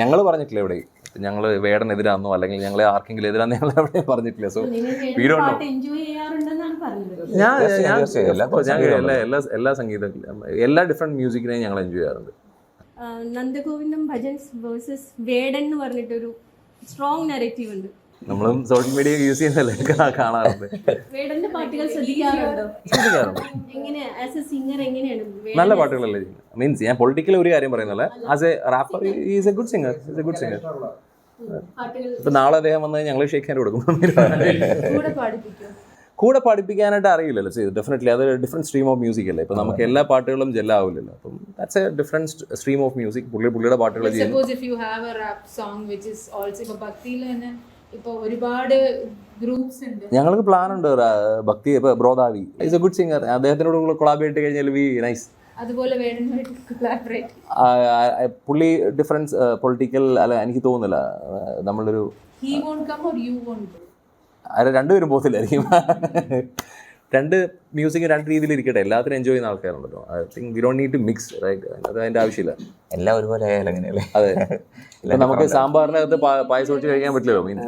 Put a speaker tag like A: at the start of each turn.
A: ഞങ്ങൾ പറഞ്ഞിട്ടില്ല ഇവിടെ ഞങ്ങൾ വേടനെതിരാന്നോ അല്ലെങ്കിൽ ഞങ്ങളെ ആർക്കെങ്കിലും എതിരാന്ന് ഞങ്ങൾ എവിടെ പറഞ്ഞിട്ടില്ല. സോ ഞാൻ എല്ലാ സംഗീതം എല്ലാ ഡിഫറെന്റ് മ്യൂസിക്കിനെയും ഞങ്ങൾ എൻജോയ് ചെയ്യാറുണ്ട്.
B: നന്ദഗോവിന്ദം ഭജൻസ് വേഴ്സസ് വേടൻ എന്ന് പറഞ്ഞിട്ടൊരു സ്ട്രോങ് നരേറ്റീവ് ഉണ്ട്.
A: നമ്മളും സോഷ്യൽ മീഡിയ യൂസ് ചെയ്യുന്നല്ലേ കാണാറുണ്ട്.
B: വേടന്റെ പാട്ടുകൾ ശ്രദ്ധിക്കാറുണ്ടോ? എങ്ങനെ ആസ് എ സിംഗർ എങ്ങനെയാണ്?
A: നല്ല പാട്ടുകളല്ലേ മീൻസ് ഞാൻ പൊളിറ്റിക്കൽ ഒരു കാര്യം പറയുന്നില്ല. As a rapper is a good singer. ഇപ്പൊ നാളെ അദ്ദേഹം വന്ന് ഞങ്ങൾ ഷേക്ക് ഹാൻഡ് കൊടുക്കും. കൂടെ പാടിപ്പിക്കാനായിട്ട് അറിയില്ലല്ലോ. ഡെഫിനറ്റ്ലി അത് ഡിഫറെന്റ് സ്ട്രീം ഓഫ് മ്യൂസിക് അല്ലേ. ഇപ്പൊ നമുക്ക് എല്ലാ പാട്ടുകളും ജെല്ലാവില്ലല്ലോ. അപ്പം that's A different stream of music. പുള്ളിയുടെ പാട്ടുകൾ ചെയ്യുന്നു. ഞങ്ങൾക്ക് പ്ലാൻ ഉണ്ട്. ഭക്തി ഇപ്പൊ ബ്രോദാവി ഈസ് എ ഗുഡ് സിംഗർ. അദ്ദേഹത്തിനോട് കൊളാബറേറ്റ് കഴിഞ്ഞാൽ വി നൈസ്.
B: അതുപോലെ
A: പുള്ളി ഡിഫറൻസ് പൊളിറ്റിക്കൽ അല്ല എനിക്ക് തോന്നുന്നില്ല. നമ്മളൊരു രണ്ടുപേരും പോകത്തില്ലായിരിക്കും. രണ്ട് മ്യൂസിക് രണ്ട് രീതിയിൽ ഇരിക്കട്ടെ. എല്ലാത്തിനും എൻജോയ് ചെയ്യുന്ന ആൾക്കാരുണ്ടല്ലോ. I think we don't need to mix right. അത് അതിന്റെ ആവശ്യമില്ല.
C: എല്ലാം ഒരുപോലെ ആയാലും അങ്ങനെയല്ലേ.
A: അതെ. നമുക്ക് സാമ്പാറിനകത്ത് പായസം ഒഴിച്ച് കഴിക്കാൻ പറ്റില്ലല്ലോ. മീൻസ്